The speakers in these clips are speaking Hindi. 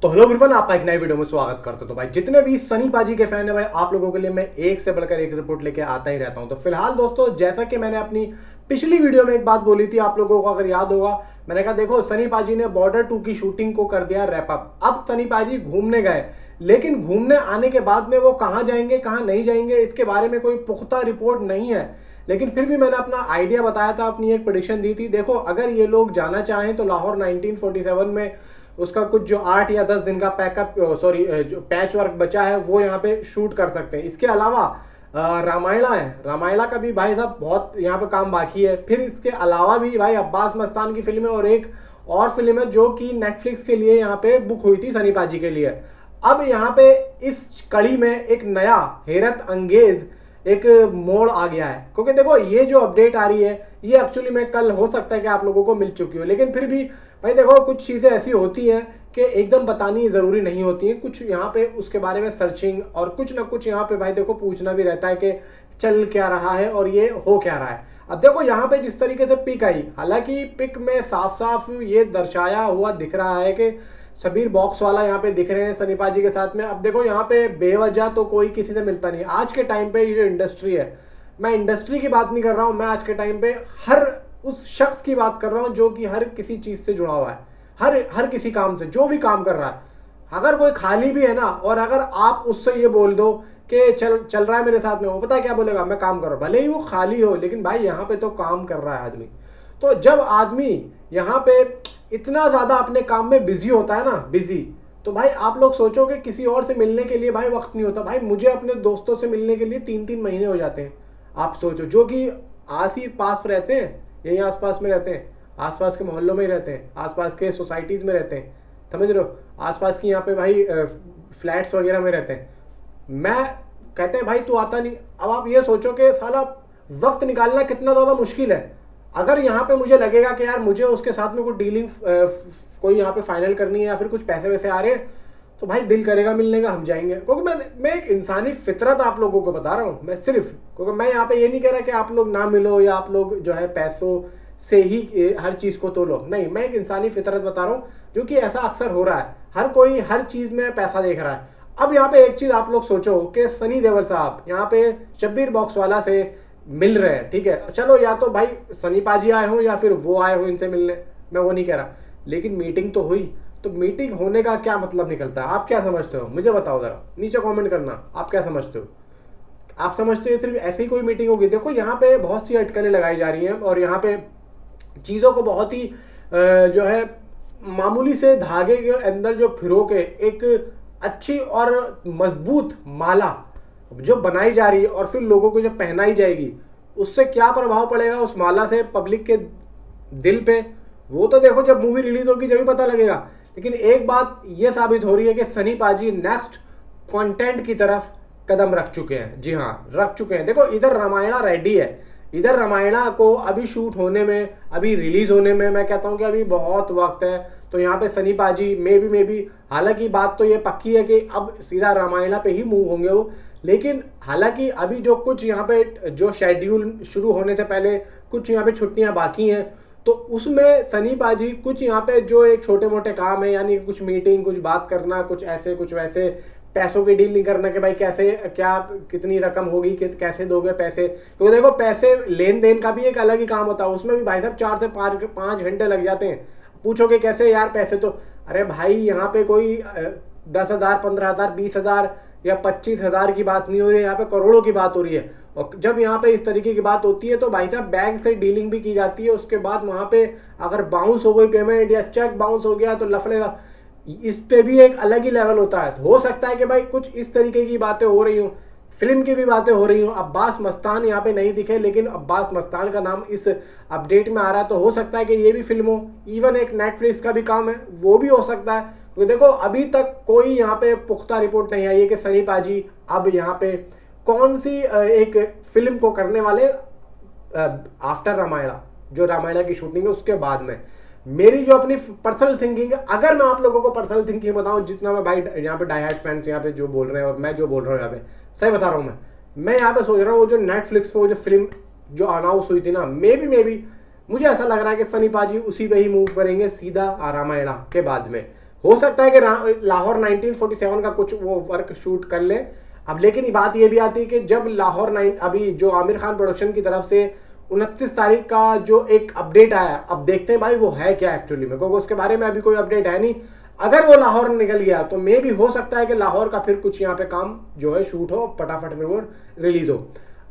तो हेलो एवरीवन, आपका एक नए वीडियो में स्वागत करता हूं। तो भाई जितने भी सनी पाजी के फैन है भाई, आप लोगों के लिए मैं एक से बढ़कर एक रिपोर्ट लेके आता ही रहता हूं। तो फिलहाल दोस्तों, जैसा कि मैंने अपनी पिछली वीडियो में एक बात बोली थी, आप लोगों को अगर याद होगा, मैंने कहा देखो सनी पाजी ने बॉर्डर 2 की शूटिंग को कर दिया रैप अप। अब सनी पाजी घूमने गए, लेकिन घूमने आने के बाद में वो कहाँ जाएंगे कहाँ नहीं जाएंगे इसके बारे में कोई पुख्ता रिपोर्ट नहीं है। लेकिन फिर भी मैंने अपना आइडिया बताया था, अपनी एक प्रेडिक्शन दी थी। देखो, अगर ये लोग जाना चाहें तो लाहौर 1947 में उसका कुछ जो 8 या 10 दिन का जो पैच वर्क बचा है वो यहाँ पे शूट कर सकते हैं। इसके अलावा रामायणा है, रामायणा का भी भाई साहब बहुत यहाँ पे काम बाकी है। फिर इसके अलावा भी भाई अब्बास मस्तान की फिल्म है और एक और फिल्म है जो कि नेटफ्लिक्स के लिए यहाँ पे बुक हुई थी सनी पाजी के लिए। अब यहाँ पे इस कड़ी में एक नया हैरत अंगेज एक मोड़ आ गया है, क्योंकि देखो ये जो अपडेट आ रही है ये एक्चुअली में कल हो सकता है कि आप लोगों को मिल चुकी हो, लेकिन फिर भी भाई देखो कुछ चीज़ें ऐसी होती हैं कि एकदम बतानी ज़रूरी नहीं होती हैं। कुछ यहाँ पे उसके बारे में सर्चिंग और कुछ ना कुछ यहाँ पे भाई देखो पूछना भी रहता है कि चल क्या रहा है और ये हो क्या रहा है। अब देखो यहाँ पे जिस तरीके से पिक आई, हालांकि पिक में साफ साफ ये दर्शाया हुआ दिख रहा है कि शबीर बॉक्स वाला यहाँ पे दिख रहे हैं सनी पाजी के साथ में। अब देखो यहाँ पे बेवजह तो कोई किसी से मिलता नहीं। आज के टाइम पे ये जो इंडस्ट्री है, मैं इंडस्ट्री की बात नहीं कर रहा हूँ, मैं आज के टाइम पे हर उस शख्स की बात कर रहा हूँ जो कि हर किसी चीज से जुड़ा हुआ है, हर किसी काम से, जो भी काम कर रहा है। अगर कोई खाली भी है ना, और अगर आप उससे ये बोल दो कि चल रहा है मेरे साथ में, वो पता है क्या बोलेगा, मैं काम कर रहा हूँ। भले ही वो खाली हो, लेकिन भाई यहाँ पे तो काम कर रहा है आदमी। तो जब आदमी यहाँ पे इतना ज्यादा अपने काम में बिजी होता है ना, बिजी, तो भाई आप लोग सोचोगे किसी और से मिलने के लिए भाई वक्त नहीं होता। भाई मुझे अपने दोस्तों से मिलने के लिए 3-3 महीने हो जाते हैं। आप सोचो, जो कि आस ही पास रहते हैं, यहीं आसपास में रहते हैं, आसपास के मोहल्लों में ही रहते हैं, आसपास के सोसाइटीज़ में रहते हैं, समझ रहे हो, आसपास की यहाँ पे भाई फ्लैट्स वगैरह में रहते हैं। मैं कहते हैं भाई तू आता नहीं। अब आप ये सोचो कि साला वक्त निकालना कितना ज़्यादा मुश्किल है। अगर यहाँ पे मुझे लगेगा कि यार मुझे उसके साथ में कोई डीलिंग कोई यहाँ पे फाइनल करनी है या फिर कुछ पैसे वैसे आ रहे हैं, तो भाई दिल करेगा मिलने का, हम जाएंगे। क्योंकि मैं एक इंसानी फितरत आप लोगों को बता रहा हूँ, मैं सिर्फ, क्योंकि मैं यहाँ पे ये नहीं कह रहा कि आप लोग ना मिलो या आप लोग जो है पैसों से ही हर चीज़ को तोलो। नहीं, मैं एक इंसानी फितरत बता रहा हूँ, जो कि ऐसा अक्सर हो रहा है। हर कोई हर चीज़ में पैसा देख रहा है। अब यहाँ पे एक चीज़ आप लोग सोचो कि सनी देओल साहब यहाँ पे शब्बीर बॉक्स वाला से मिल रहे हैं, ठीक है, चलो या तो भाई सनी पाजी आए हो या फिर वो आए हो इनसे मिलने, मैं वो नहीं कह रहा, लेकिन मीटिंग तो हुई। तो मीटिंग होने का क्या मतलब निकलता है? आप क्या समझते हो, मुझे बताओ जरा, नीचे कमेंट करना, आप क्या समझते हो? आप समझते हो सिर्फ ऐसी कोई मीटिंग होगी? देखो यहाँ पे बहुत सी अटकलें लगाई जा रही हैं और यहाँ पे चीज़ों को बहुत ही जो है मामूली से धागे के अंदर जो फिरो के एक अच्छी और मजबूत माला जो बनाई जा रही है और फिर लोगों को जो पहनाई जाएगी, उससे क्या प्रभाव पड़ेगा उस माला से पब्लिक के दिल पे, वो तो देखो जब मूवी रिलीज होगी जब भी पता लगेगा। लेकिन एक बात ये साबित हो रही है कि सनी पाजी नेक्स्ट कंटेंट की तरफ कदम रख चुके हैं। जी हाँ, रख चुके हैं। देखो इधर रामायणा रेडी है, इधर रामायणा को अभी शूट होने में, अभी रिलीज होने में मैं कहता हूँ कि अभी बहुत वक्त है। तो यहाँ पे सनी पाजी मे बी हालांकि बात तो ये पक्की है कि अब सीधा रामायणा पे ही मूव होंगे वो, लेकिन हालांकि अभी जो कुछ यहाँ पे जो शेड्यूल शुरू होने से पहले कुछ यहाँ पे छुट्टियाँ बाकी हैं, तो उसमें सनी पाजी कुछ यहाँ पे जो एक छोटे मोटे काम है, यानी कुछ मीटिंग, कुछ बात करना, कुछ ऐसे कुछ वैसे, पैसों की डील नहीं करना कि भाई कैसे क्या कितनी रकम होगी, कैसे दोगे पैसे, क्योंकि देखो पैसे लेन देन का भी एक अलग ही काम होता है, उसमें भी भाई साहब 4 से 5 घंटे लग जाते हैं। पूछोगे कैसे यार पैसे, तो अरे भाई यहाँ पे कोई 10,000, 15,000, 20,000 या 25,000 की बात नहीं हो रही है, यहाँ पे करोड़ों की बात हो रही है। और जब यहाँ पे इस तरीके की बात होती है तो भाई साहब बैंक से डीलिंग भी की जाती है। उसके बाद वहाँ पे अगर बाउंस हो गई पेमेंट या चेक बाउंस हो गया तो लफड़ेगा, इस पे भी एक अलग ही लेवल होता है। तो हो सकता है कि भाई कुछ इस तरीके की बातें हो रही हों, फिल्म की भी बातें हो रही हों। अब्बास मस्तान यहाँ पे नहीं दिखे, लेकिन अब्बास मस्तान का नाम इस अपडेट में आ रहा है, तो हो सकता है कि ये भी फिल्म हो। इवन एक नेटफ्लिक्स का भी काम है, वो भी हो सकता है। तो देखो अभी तक कोई यहाँ पे पुख्ता रिपोर्ट नहीं आई है कि सनी पाजी अब यहाँ पे कौन सी एक फिल्म को करने वाले आफ्टर रामायणा, जो रामायणा की शूटिंग है उसके बाद में। मेरी जो अपनी पर्सनल थिंकिंग है, अगर मैं आप लोगों को पर्सनल थिंकिंग बताऊं, जितना मैं भाई यहाँ पे डाई हार्ड फैंस यहाँ पे जो बोल रहे हैं और मैं जो बोल रहा हूँ यहाँ पे सही बता रहा हूँ, मैं यहाँ पे सोच रहा हूँ वो जो नेटफ्लिक्स पे वो जो फिल्म जो अनाउंस हुई थी ना, मे बी मुझे ऐसा लग रहा है कि सनी पाजी उसी पे ही मूव करेंगे सीधा रामायणा के बाद में। हो सकता है कि लाहौर 1947 का कुछ वो वर्क शूट कर ले। अब लेकिन बात ये भी आती है कि जब अभी जो आमिर खान प्रोडक्शन की तरफ से 29 तारीख का जो एक अपडेट आया, अब देखते हैं भाई वो है क्या एक्चुअली में, क्योंकि उसके बारे में अभी कोई अपडेट है नहीं। अगर वो लाहौर निकल गया तो मे भी हो सकता है कि लाहौर का फिर कुछ यहाँ पे काम जो है शूट हो, फटाफट फिर वो रिलीज हो।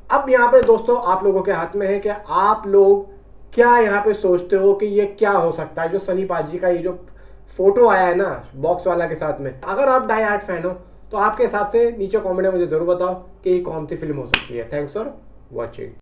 अब यहाँ पे दोस्तों आप लोगों के हाथ में है कि आप लोग क्या यहाँ पे सोचते हो कि ये क्या हो सकता है, जो सनी पाजी का ये जो फोटो आया है ना बॉक्स वाला के साथ में। अगर आप डाई हार्ड फैन हो तो आपके हिसाब से नीचे कमेंट में मुझे जरूर बताओ कि ये कौन सी फिल्म हो सकती है। Thanks for watching.